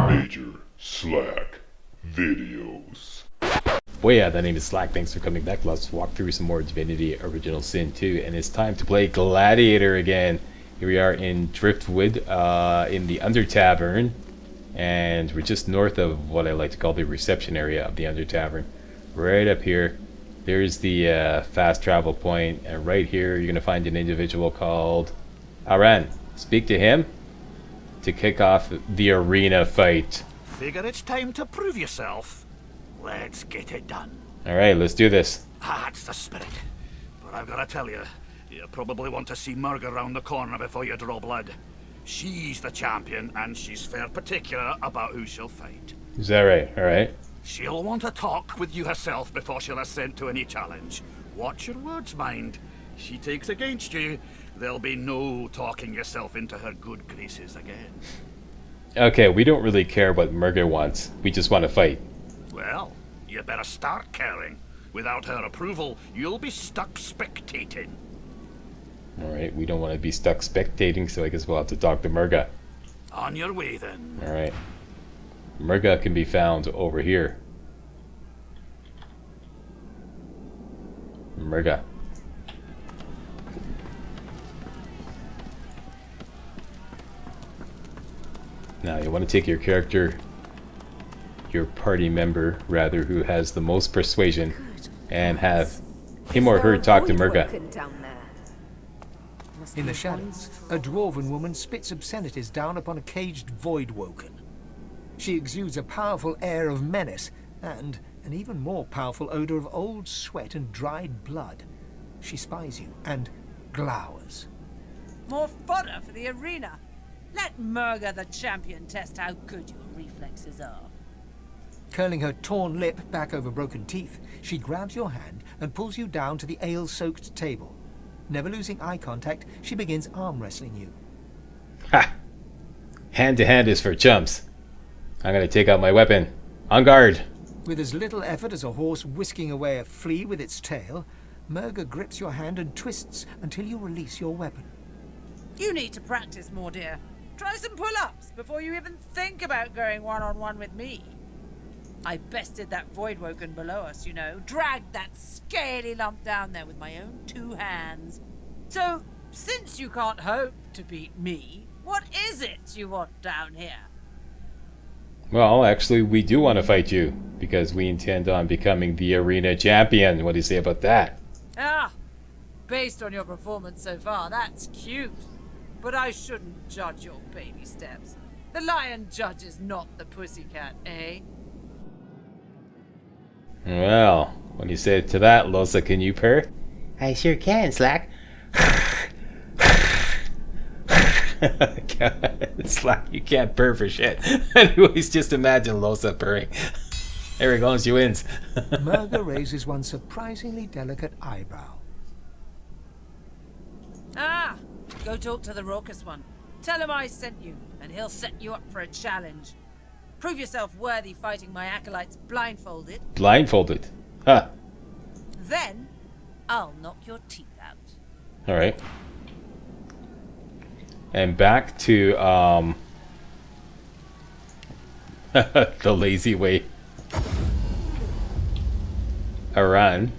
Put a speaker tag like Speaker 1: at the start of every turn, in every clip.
Speaker 1: MajorSlackVideos.
Speaker 2: Well, yeah, the name is Slack. Thanks for coming back. Let's walk through some more Divinity Original Sin 2, and it's time to play Gladiator again. Here we are in Driftwood, in the Under Tavern, and we're just north of what I like to call the reception area of the Under Tavern. Right up here, there's the fast travel point, and right here you're going to find an individual called Aran. Speak to him to kick off the arena fight.
Speaker 3: Figure it's time to prove yourself. Let's get it done.
Speaker 2: Alright, let's do this.
Speaker 3: That's the spirit. But I've got to tell you, you probably want to see Murga round the corner before you draw blood. She's the champion, and she's fair particular about who she'll fight.
Speaker 2: Is that right? Alright.
Speaker 3: She'll want to talk with you herself before she'll assent to any challenge. Watch your words, mind. She takes against you, there'll be no talking yourself into her good graces again.
Speaker 2: Okay, we don't really care what Murga wants. We just want to fight.
Speaker 3: Well, you better start caring. Without her approval, you'll be stuck spectating.
Speaker 2: Alright, we don't want to be stuck spectating, so I guess we'll have to talk to Murga.
Speaker 3: On your way, then.
Speaker 2: Alright. Murga can be found over here. Murga. Now, you want to take your character, your party member, rather, who has the most persuasion, and have him or her talk to Murga.
Speaker 4: In the shadows, a dwarven woman spits obscenities down upon a caged void-woken. She exudes a powerful air of menace, and an even more powerful odor of old sweat and dried blood. She spies you, and glowers.
Speaker 5: More fodder for the arena! Let Murga the champion test how good your reflexes are.
Speaker 4: Curling her torn lip back over broken teeth, she grabs your hand and pulls you down to the ale-soaked table. Never losing eye contact, she begins arm wrestling you.
Speaker 2: Ha! Hand to hand is for chumps. I'm gonna take out my weapon. On guard!
Speaker 4: With as little effort as a horse whisking away a flea with its tail, Murga grips your hand and twists until you release your weapon.
Speaker 5: You need to practice more, dear. Try some pull-ups before you even think about going one-on-one with me. I bested that void-woken below us, you know. Dragged that scaly lump down there with my own 2 hands. So, since you can't hope to beat me, what is it you want down here?
Speaker 2: Well, actually, we do want to fight you, because we intend on becoming the arena champion. What do you say about that?
Speaker 5: Ah, based on your performance so far, that's cute. But I shouldn't judge your baby steps. The lion judges not the pussycat, eh?
Speaker 2: Well, what do you say to that, Losa? Can you purr?
Speaker 6: I sure can, Slack.
Speaker 2: Slack, you can't purr for shit. Anyways, just imagine Losa purring. There he goes, she wins.
Speaker 4: Murga raises one surprisingly delicate eyebrow.
Speaker 5: Ah, go talk to the raucous one. Tell him I sent you, and he'll set you up for a challenge. Prove yourself worthy fighting my acolytes blindfolded.
Speaker 2: Blindfolded? Huh.
Speaker 5: Then, I'll knock your teeth out.
Speaker 2: Alright. And back to, the lazy way. Aran.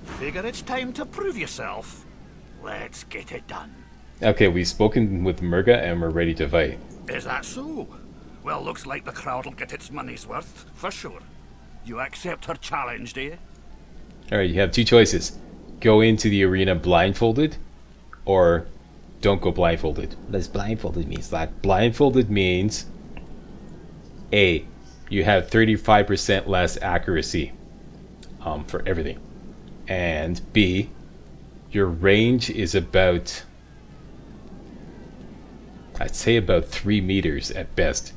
Speaker 3: Figure it's time to prove yourself. Let's get it done.
Speaker 2: Okay, we've spoken with Murga and we're ready to fight.
Speaker 3: Is that so? Well, looks like the crowd'll get its money's worth, for sure. You accept her challenge, do you?
Speaker 2: Alright, you have 2 choices. Go into the arena blindfolded, or don't go blindfolded. What does blindfolded mean, Slack? Blindfolded means A, you have 35% less accuracy for everything. And B, your range is about, I'd say about 3 meters at best.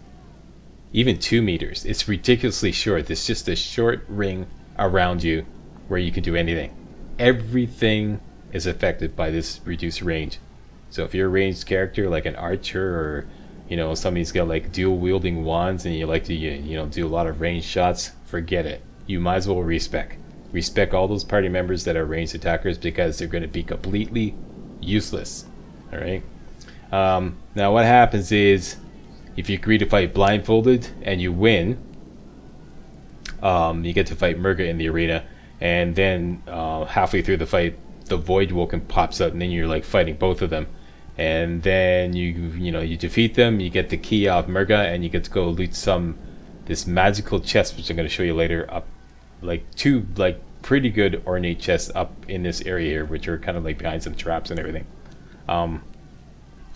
Speaker 2: Even 2 meters. It's ridiculously short. It's just a short ring around you where you can do anything. Everything is affected by this reduced range. So if you're a ranged character like an archer, or you know, somebody's got like dual wielding wands and you like to do a lot of ranged shots, forget it. You might as well respect all those party members that are ranged attackers, because they're going to be completely useless. All right. Now what happens is, if you agree to fight blindfolded and you win, you get to fight Murga in the arena, and then halfway through the fight, the Void Woken pops up, and then you're like fighting both of them, and then you defeat them. You get the key off Murga, and you get to go loot this magical chest, which I'm going to show you later. Up like two pretty good ornate chests up in this area here, which are kind of like behind some traps and everything.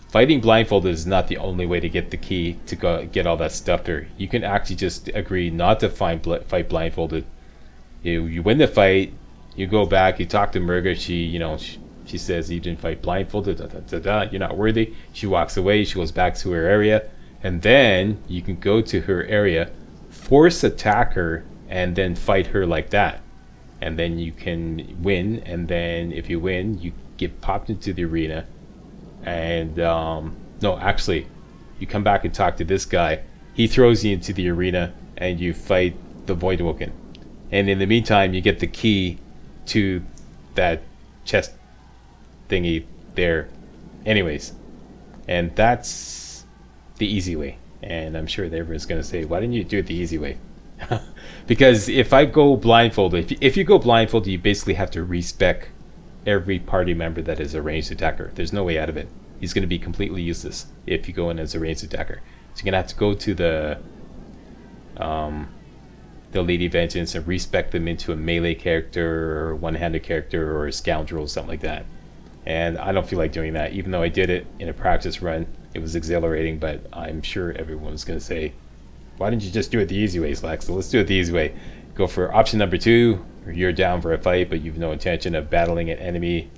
Speaker 2: Fighting blindfolded is not the only way to get the key to go get all that stuff there. You can actually just agree not to fight blindfolded. You win the fight, you go back, you talk to Murga. She says you didn't fight blindfolded. You're not worthy. She walks away. She goes back to her area, and then you can go to her area, force attack her, and then fight her like that. And then you can win. And then if you win, you get popped into the arena. And no, actually, you come back and talk to this guy. He throws you into the arena, and you fight the Void Woken. And in the meantime, you get the key to that chest thingy there. Anyways, and that's the easy way. And I'm sure that everyone's going to say, why didn't you do it the easy way? Because if I go blindfolded, if you go blindfolded, you basically have to respec every party member that is a ranged attacker. There's no way out of it. He's going to be completely useless if you go in as a ranged attacker. So you're going to have to go to the Lady Vengeance and respec them into a melee character or one-handed character or a scoundrel or something like that. And I don't feel like doing that. Even though I did it in a practice run, it was exhilarating, but I'm sure everyone's going to say, why didn't you just do it the easy way, Slack? So let's do it the easy way. Go for option number 2. You're down for a fight, but you've no intention of battling an enemy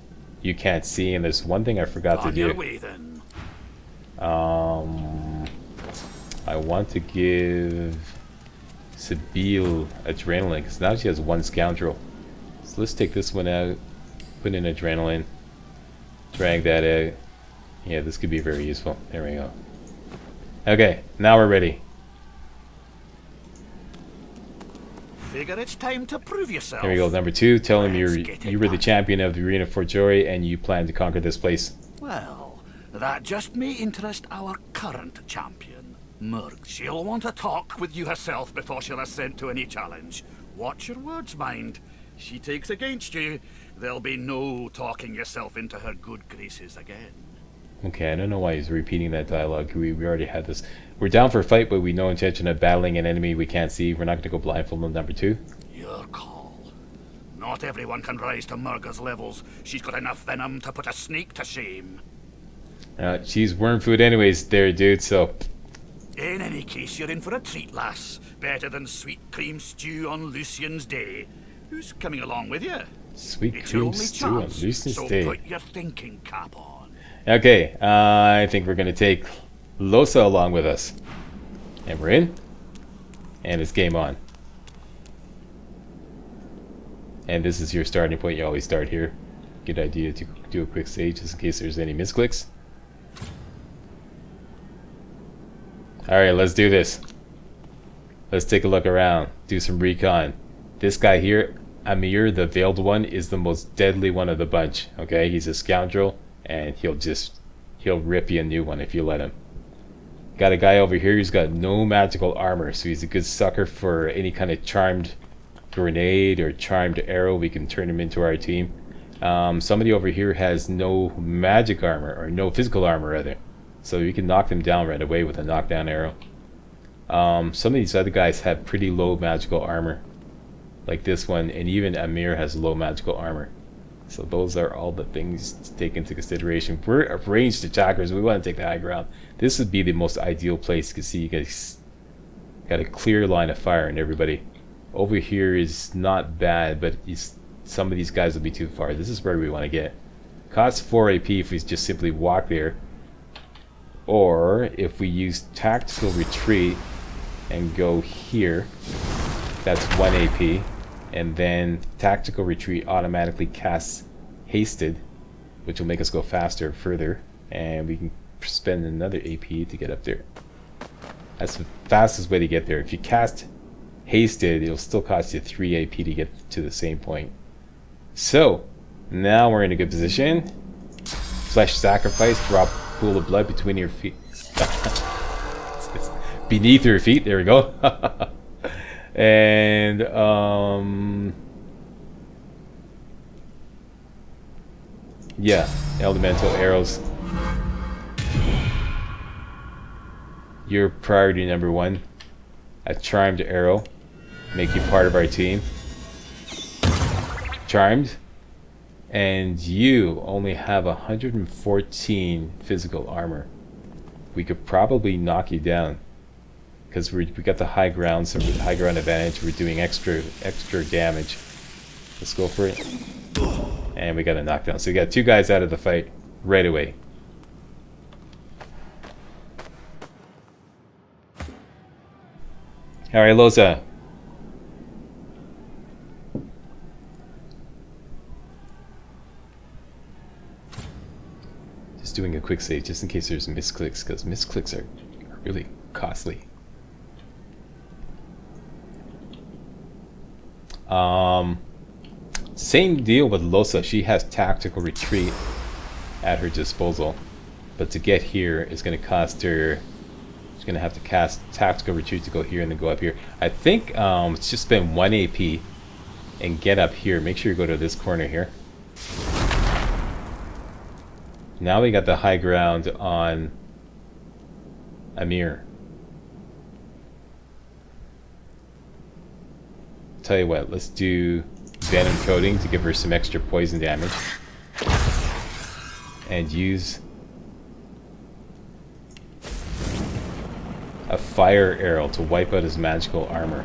Speaker 2: you can't see. And there's one thing I forgot to do.
Speaker 3: On your way, then.
Speaker 2: I want to give Sabine adrenaline, because now she has one scoundrel. So let's take this one out, put in adrenaline, drag that out. Yeah, this could be very useful. There we go. Okay, now we're ready.
Speaker 3: Figure it's time to prove yourself.
Speaker 2: Here we go. Number 2, tell him
Speaker 3: Let's
Speaker 2: you
Speaker 3: get it
Speaker 2: were the
Speaker 3: done.
Speaker 2: champion of the arena for Jory and you plan to conquer this place.
Speaker 3: Well, that just may interest our current champion, Murga. She'll want to talk with you herself before she'll assent to any challenge. Watch your words, mind. She takes against you, there'll be no talking yourself into her good graces again.
Speaker 2: Okay, I don't know why he's repeating that dialogue. We already had this. We're down for a fight, but we no intention of battling an enemy we can't see. We're not going to go blindfold on number 2.
Speaker 3: Your call. Not everyone can rise to Murga's levels. She's got enough venom to put a snake to shame.
Speaker 2: She's worm food anyways there, dude, so...
Speaker 3: In any case, you're in for a treat, lass. Better than sweet cream stew on Lucian's Day. Who's coming along with you?
Speaker 2: Sweet
Speaker 3: It's your
Speaker 2: cream
Speaker 3: only
Speaker 2: stew on
Speaker 3: chance,
Speaker 2: Lucian's
Speaker 3: so
Speaker 2: Day.
Speaker 3: put your thinking cap on.
Speaker 2: Okay, I think we're going to take Losa along with us. And we're in. And it's game on. And this is your starting point. You always start here. Good idea to do a quick save just in case there's any misclicks. Alright, let's do this. Let's take a look around. Do some recon. This guy here, Amir, the Veiled One, is the most deadly one of the bunch. Okay, he's a scoundrel. And he'll rip you a new one if you let him. Got a guy over here who's got no magical armor, so he's a good sucker for any kind of charmed grenade or charmed arrow. We can turn him into our team. Somebody over here has no magic armor, or no physical armor rather, so you can knock them down right away with a knockdown arrow. Some of these other guys have pretty low magical armor, like this one, and even Amir has low magical armor. So those are all the things to take into consideration. We're ranged attackers. We want to take the high ground. This would be the most ideal place. You can see you guys got a clear line of fire and everybody. Over here is not bad, but some of these guys will be too far. This is where we want to get. Costs 4 AP if we just simply walk there. Or if we use tactical retreat and go here, that's 1 AP. And then tactical retreat automatically casts hasted, which will make us go faster further, and we can spend another AP to get up there. That's the fastest way to get there. If you cast hasted, it'll still cost you 3 AP to get to the same point. So now we're in a good position. flesh sacrifice. Drop pool of blood between your feet. Beneath your feet. There we go. And yeah, elemental arrows. Your priority number 1. A charmed arrow. Make you part of our team. Charmed. And you only have 114 physical armor. We could probably knock you down. Because we got the high ground, so with high ground advantage, we're doing extra damage. Let's go for it. And we got a knockdown. So we got 2 guys out of the fight right away. Alright, Loza. Just doing a quick save just in case there's misclicks, because misclicks are really costly. Same deal with Losa. She has tactical retreat at her disposal, but to get here is going to cost her. She's going to have to cast tactical retreat to go here and then go up here. I think it's just spend 1 AP and get up here. Make sure you go to this corner here. Now we got the high ground on Amir. Tell you what, let's do Venom Coating to give her some extra poison damage. And use a fire arrow to wipe out his magical armor.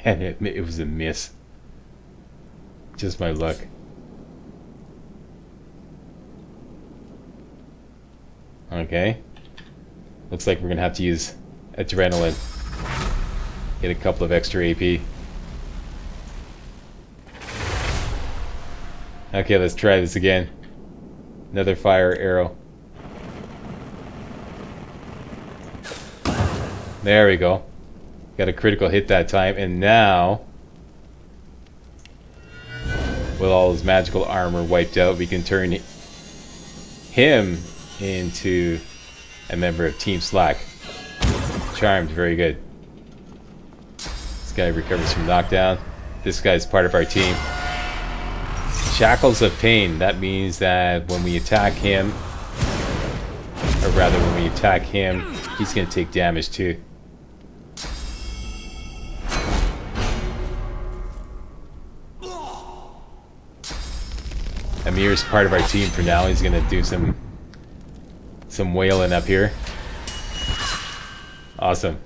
Speaker 2: And it was a miss. Just my luck. Okay. Looks like we're gonna have to use adrenaline. Get a couple of extra AP. Okay, let's try this again. Another fire arrow. There we go. Got a critical hit that time, and now with all his magical armor wiped out, we can turn him into a member of Team Slack. Charmed, very good. This guy recovers from knockdown. This guy's part of our team. Shackles of Pain. That means that when we attack him, or rather when we attack him, he's going to take damage too. Amir's part of our team for now. He's going to do some wailing up here. Awesome.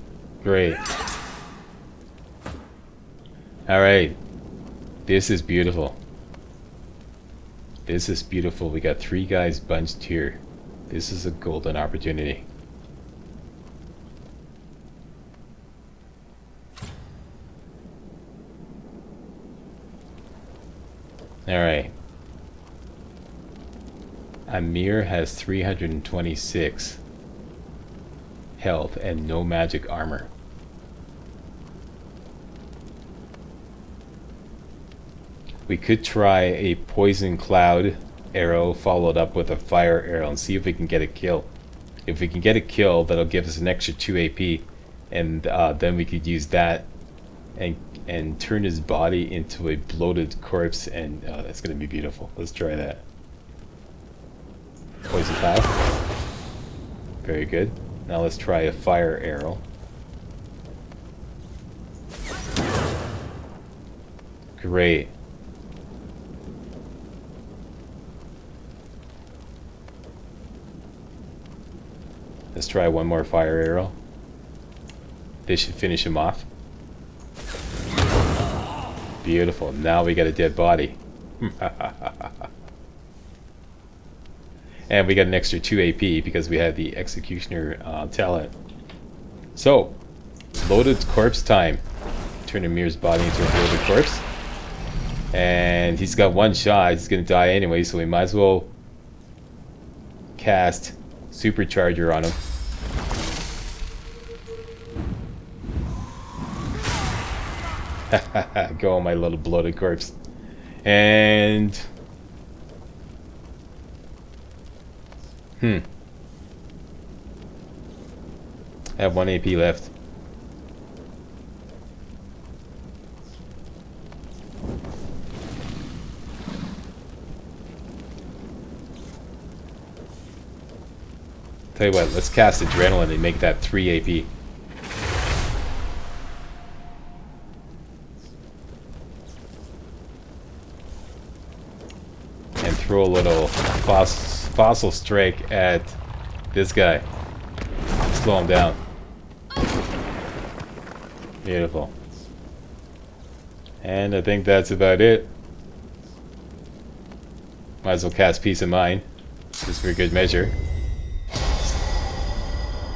Speaker 2: Great. Alright. This is beautiful. This is beautiful. We got 3 guys bunched here. This is a golden opportunity. Alright. Amir has 326 health and no magic armor. We could try a poison cloud arrow followed up with a fire arrow and see if we can get a kill. If we can get a kill, that'll give us an extra 2 AP, and then we could use that and turn his body into a bloated corpse, and that's gonna be beautiful. Let's try that. Poison cloud. Very good. Now let's try a fire arrow. Great. Let's try one more fire arrow. This should finish him off. Beautiful. Now we got a dead body. And we got an extra 2 AP because we had the Executioner talent. So, loaded corpse time. Turn Amir's body into a loaded corpse. And he's got 1 shot. He's going to die anyway, so we might as well cast Supercharger on him. Go on my little bloated corpse. And... I have 1 AP left. Tell you what, let's cast Adrenaline and make that 3 AP. And throw a little fossil strike at this guy. Slow him down. Beautiful. And I think that's about it. Might as well cast Peace of Mind, just for good measure.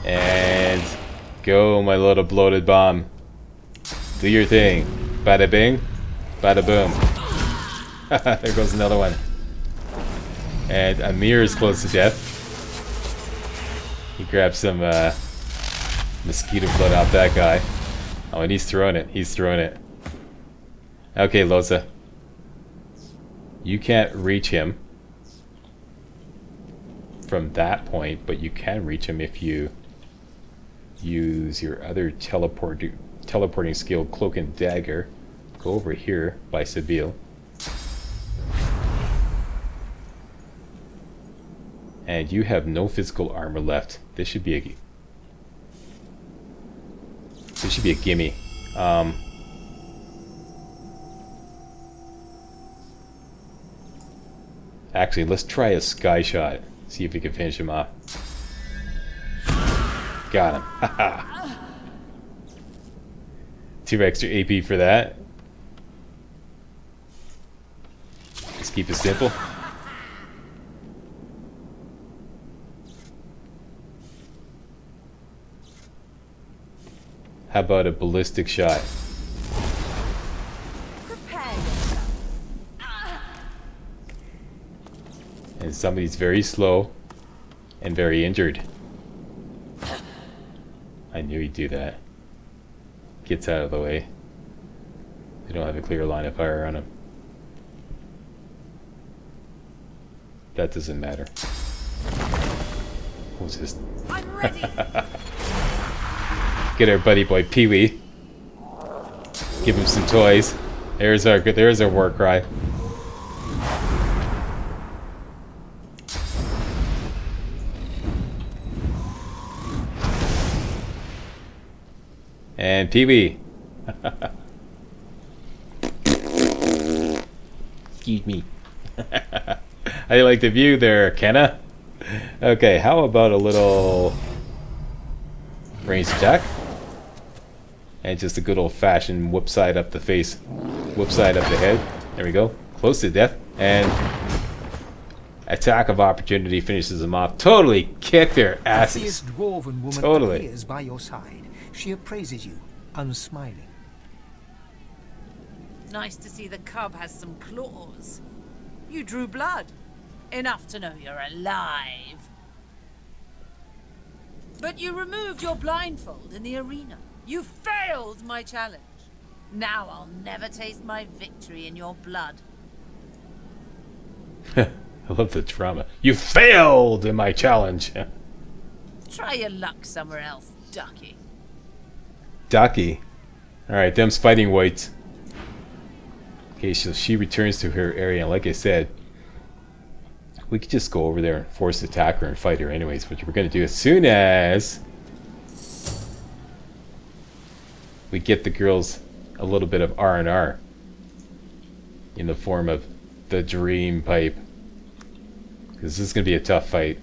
Speaker 2: And go, my little bloated bomb. Do your thing. Bada bing, bada boom. There goes another one. And Amir is close to death. He grabs some mosquito blood off that guy. Oh, and he's throwing it. He's throwing it. Okay, Loza. You can't reach him from that point, but you can reach him if you use your other teleporting skill, Cloak and Dagger. Go over here by Seville. And you have no physical armor left. This should be a gimme. Actually, let's try a sky shot. See if we can finish him off. Got him. Haha. 2 extra AP for that. Let's keep it simple. How about a ballistic shot? And somebody's very slow and very injured. I knew he'd do that. Gets out of the way. They don't have a clear line of fire on him. That doesn't matter. What's this?
Speaker 5: I'm ready.
Speaker 2: Get our buddy boy Pee-wee. Give him some toys. There's our war cry. And Pee-wee. Excuse me. How do you like the view there, Kenna? Okay, how about a little ranged attack? And just a good old-fashioned whoop side up the face. Whoop side up the head. There we go. Close to death. And attack of opportunity finishes them off. Totally kick their asses.
Speaker 4: This dwarven woman
Speaker 2: Totally.
Speaker 4: appears by your side. She appraises you, unsmiling.
Speaker 5: Nice to see the cub has some claws. You drew blood. Enough to know you're alive. But you removed your blindfold in the arena. You failed my challenge. Now I'll never taste my victory in your blood.
Speaker 2: I love the drama. You failed in my challenge.
Speaker 5: Try your luck somewhere else, ducky.
Speaker 2: Ducky. Alright, them's fighting whites. Okay, so she returns to her area, and like I said, we could just go over there and force attack her and fight her anyways, which we're going to do as soon as we get the girls a little bit of R&R in the form of the Dream Pipe. Because this is going to be a tough fight.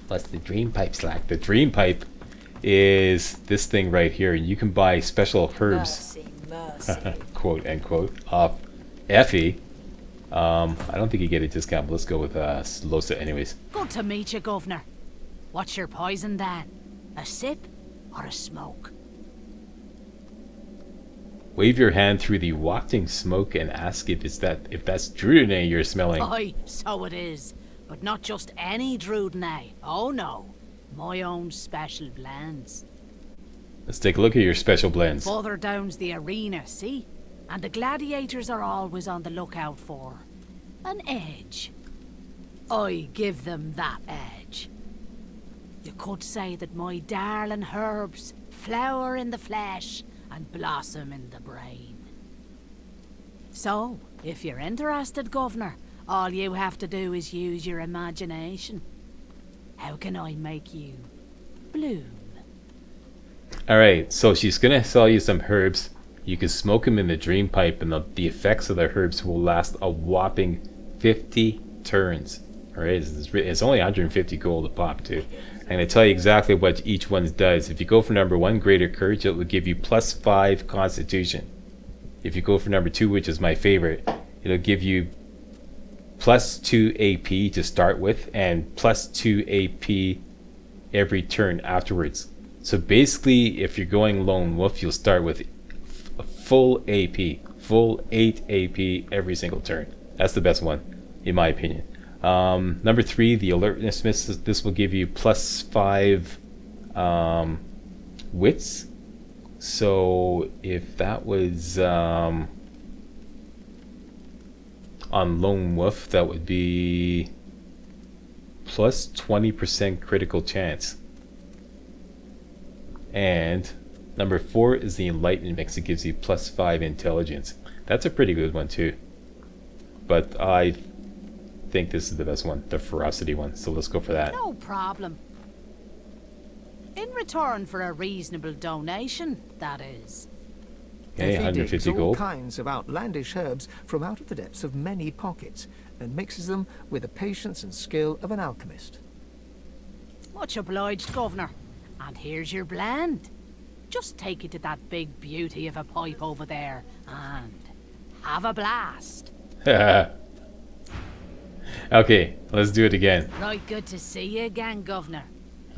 Speaker 2: What's the Dream Pipe, Slack? The Dream Pipe is this thing right here. You can buy special herbs,
Speaker 5: Mercy.
Speaker 2: quote unquote, off Effie. I don't think you get a discount, but let's go with Losa anyways.
Speaker 1: Good to meet you, Governor. What's your poison then? A sip or a smoke?
Speaker 2: Wave your hand through the wafting smoke and ask if that's Druidine you're smelling.
Speaker 1: Aye, so it is. But not just any Druidine. Oh no. my own special blends.
Speaker 2: Let's take a look at your special blends.
Speaker 1: Further down's the arena, see? And the gladiators are always on the lookout for an edge. I give them that edge. You could say that my darling herbs flower in the flesh and blossom in the brain. So, if you're interested, Governor, all you have to do is use your imagination. How can I make you bloom?
Speaker 2: Alright, so she's gonna sell you some herbs. You can smoke them in the dream pipe, and the effects of the herbs will last a whopping 50 turns. Alright, it's only 150 gold a pop too. I'm gonna tell you exactly what each one does. If you go for number 1, Greater Courage, it will give you +5 Constitution. If you go for number 2, which is my favorite, it'll give you +2 AP to start with, and +2 AP every turn afterwards. So basically, if you're going Lone Wolf, you'll start with a full AP, full 8 AP every single turn. That's the best one, in my opinion. Number 3, the Alertness Mist. This will give you +5 wits. So if that was on Lone Wolf, that would be +20% critical chance. And number 4 is the Enlightenment Mix. It gives you +5 intelligence. That's a pretty good one too. But I think this is the best one, the Ferocity one. So let's go for that.
Speaker 1: No problem. In return for a reasonable donation, that is.
Speaker 2: Okay,
Speaker 4: Effie digs
Speaker 2: 150
Speaker 4: all
Speaker 2: gold.
Speaker 4: kinds of outlandish herbs from out of the depths of many pockets and mixes them with the patience and skill of an alchemist.
Speaker 1: Much obliged, Governor. And here's your blend. Just take it to that big beauty of a pipe over there and have a blast.
Speaker 2: Okay, let's do it again.
Speaker 1: Right, good to see you again, Governor.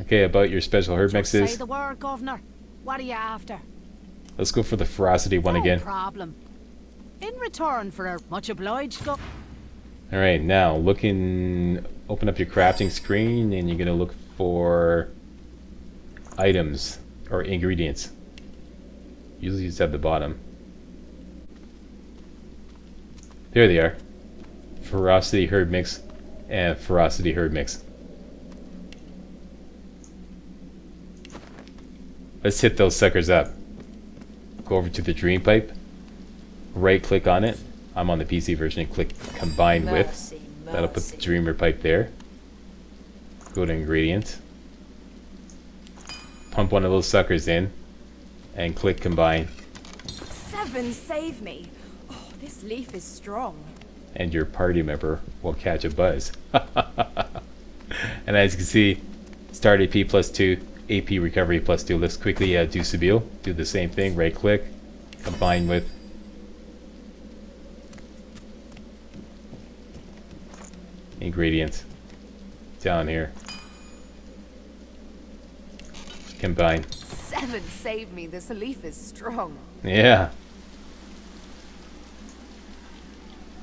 Speaker 2: Okay, about your special herb
Speaker 1: Just say
Speaker 2: mixes.
Speaker 1: the word, Governor. What are you after?
Speaker 2: Let's go for the Ferocity one
Speaker 1: No
Speaker 2: again.
Speaker 1: problem. In return for a much obliged,
Speaker 2: Alright, now open up your crafting screen, and you're gonna look for items or ingredients. Usually it's at the bottom. There they are. Ferocity herb mix and Ferocity herb mix. Let's hit those suckers up. Go over to the dream pipe. Right click on it. I'm on the PC version, and click combine with. That'll put the dreamer pipe there. Go to ingredients. Pump one of those suckers in and click combine,
Speaker 7: 7 save me. Oh, this leaf is strong.
Speaker 2: and your party member will catch a buzz. And as you can see, start AP +2, AP recovery +2. Let's quickly do Sibyl. Do the same thing, right click, combine with. Ingredients. Down here. Combine.
Speaker 7: 7 save me. This leaf is strong.
Speaker 2: Yeah.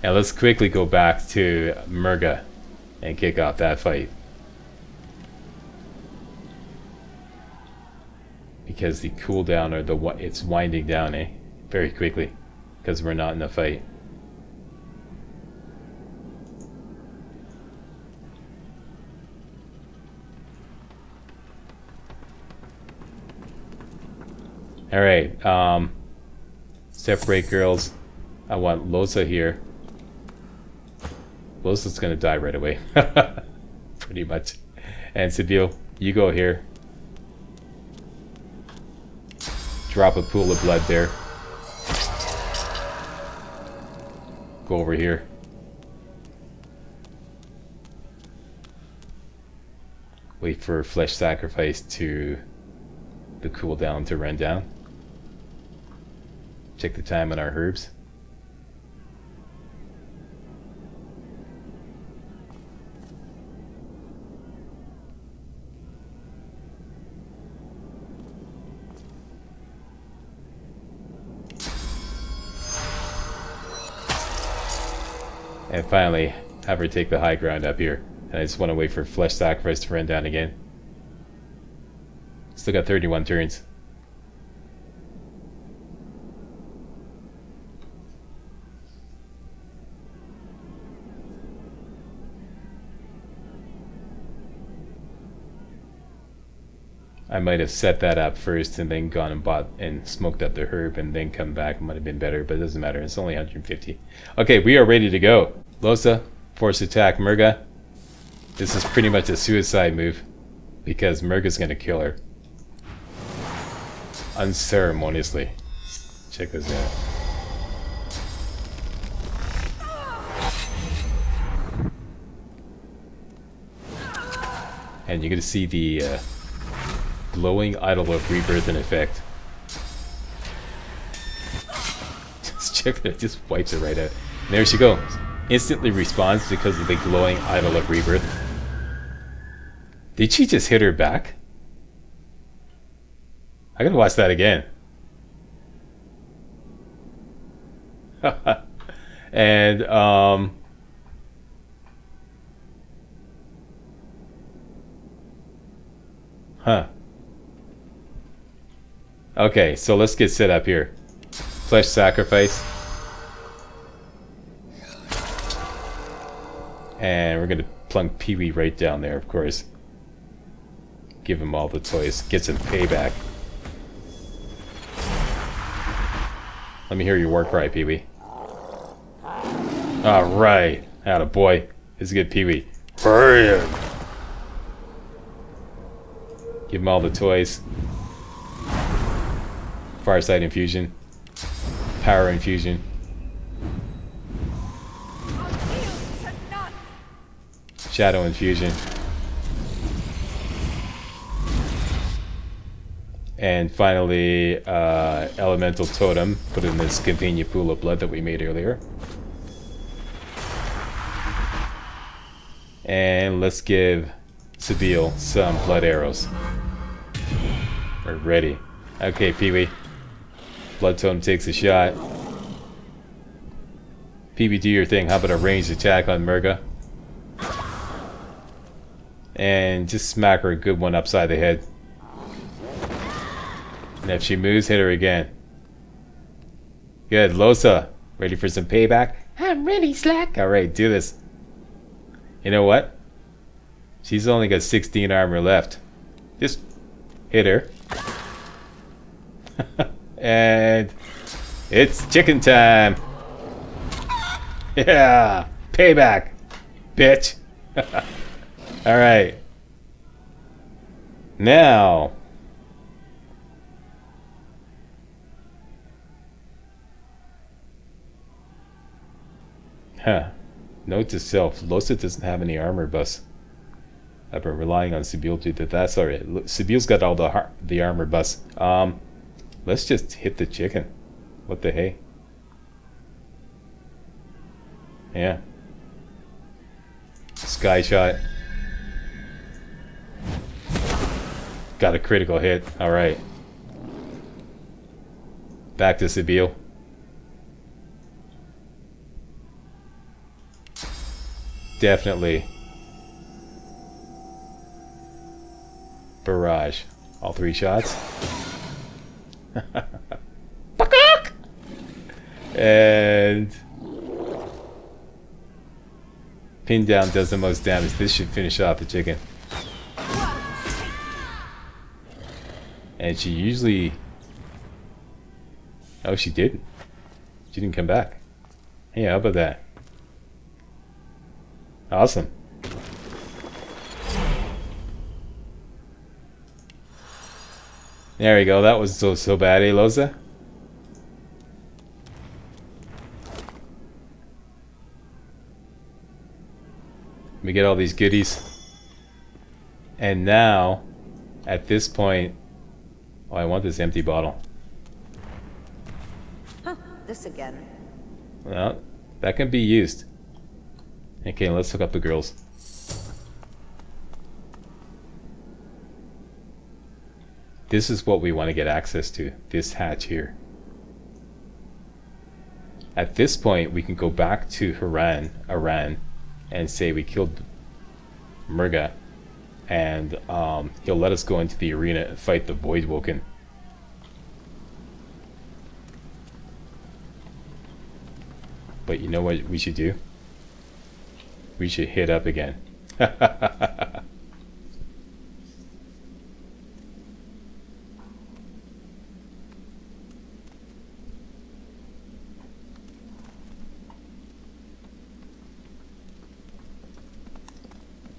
Speaker 2: Now let's quickly go back to Murga and kick off that fight. Because the cooldown, or it's winding down, very quickly, because we're not in a fight. Alright, separate girls. I want Losa here. Losa's gonna die right away. Pretty much. And Sibyl, you go here. Drop a pool of blood there. Go over here. Wait for flesh sacrifice to the cooldown to run down. Check the time on our herbs. And finally, have her take the high ground up here. And I just want to wait for flesh sacrifice to run down again. Still got 31 turns. I might have set that up first and then gone and bought and smoked up the herb and then come back. It might have been better, but it doesn't matter. It's only 150. Okay, we are ready to go. Losa, force attack Murga. This is pretty much a suicide move because Murga's gonna kill her. Unceremoniously. Check this out. And you're gonna see the glowing idol of rebirth in effect. Just check that, it just wipes it right out. And there she goes. Instantly responds because of the glowing idol of rebirth. Did she just hit her back? I gotta watch that again. And huh. Okay, so let's get set up here. Flesh sacrifice. And we're gonna plunk Pee-wee right down there, of course. Give him all the toys. Get some payback. Let me hear your war cry, Pee-wee. Alright. Atta boy. This is good, Pee-wee. Give him all the toys. Farsight infusion. Power infusion. Shadow infusion. And finally, elemental totem. Put in this convenient pool of blood that we made earlier. And let's give Sabine some blood arrows. We're ready. Okay, Pee-wee. Blood totem takes a shot. Pee-wee, do your thing. How about a ranged attack on Murga? And just smack her a good one upside the head. And if she moves, hit her again. Good. Losa, ready for some payback?
Speaker 6: I'm ready, Slack.
Speaker 2: Alright, do this. You know what? She's only got 16 armor left. Just hit her. And it's chicken time. Yeah, payback, bitch. All right. Now, note to self: Losa doesn't have any armor buffs. I've been relying on Sabine to do that. That's alright. Sabine's got all the armor buffs. Let's just hit the chicken. What the hey? Yeah. Sky shot. Got a critical hit. Alright. Back to Sabine. Definitely. Barrage. All 3 shots. And pin down does the most damage. This should finish off the chicken. And she usually... Oh, she didn't. She didn't come back. Hey, how about that? Awesome. There we go. That was so bad, eh, Losa? We get all these goodies. And now, at this point... Oh, I want this empty bottle.
Speaker 8: Huh, this again.
Speaker 2: Well, that can be used. Okay, let's hook up the girls. This is what we want to get access to. This hatch here. At this point, we can go back to Aran, and say we killed Murga, and he'll let us go into the arena and fight the Voidwoken. But you know what we should do? We should hit up again.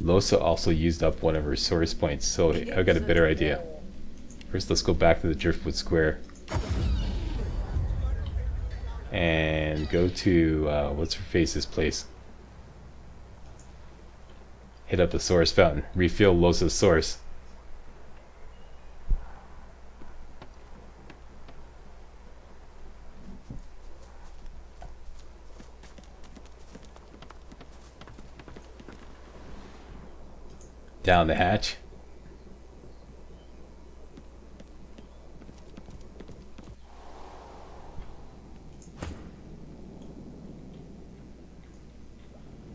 Speaker 2: Losa also used up one of her source points, so I've got a better idea. First, let's go back to the Driftwood Square. And go to, what's her face's place? Hit up the source fountain. Refill Losa's source. Down the hatch.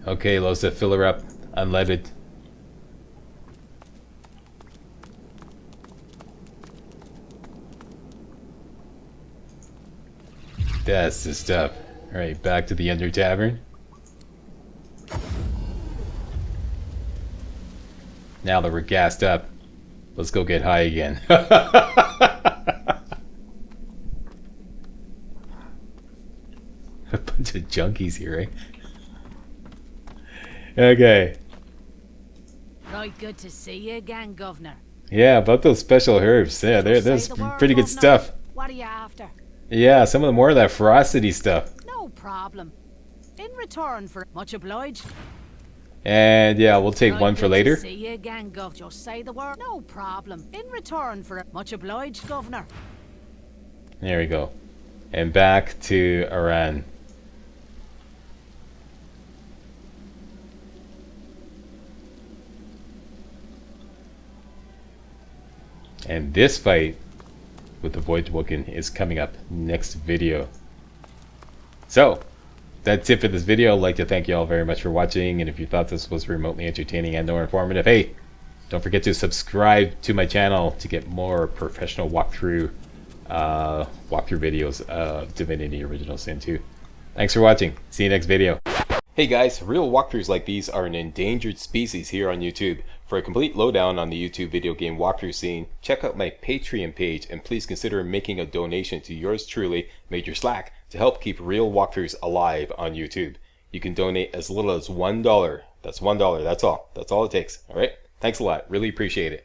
Speaker 2: Okay, Losa, fill her up. Unleaded. That's the stuff. Alright, back to the Under Tavern. Now that we're gassed up, let's go get high again. A bunch of junkies here, eh? Okay.
Speaker 1: Right, good to see you again, Governor.
Speaker 2: Yeah, about those special herbs. Yeah, there's pretty good stuff.
Speaker 1: What are you after?
Speaker 2: Yeah, some of the more of that ferocity stuff.
Speaker 1: No problem. In return for much obliged.
Speaker 2: And yeah, we'll take one for later.
Speaker 1: To see you again, Gov. Just say the word. No problem. In return for much obliged, Governor.
Speaker 2: There we go. And back to Iran. And this fight with the Voidwoken is coming up next video. So, that's it for this video. I'd like to thank you all very much for watching, and if you thought this was remotely entertaining and or informative, hey, don't forget to subscribe to my channel to get more professional walkthrough videos of Divinity Original Sin 2. Thanks for watching. See you next video. Hey guys, real walkthroughs like these are an endangered species here on YouTube. For a complete lowdown on the YouTube video game walkthrough scene, check out my Patreon page, and please consider making a donation to yours truly, Major Slack, to help keep real walkthroughs alive on YouTube. You can donate as little as $1. That's $1, that's all. That's all it takes, alright? Thanks a lot, really appreciate it.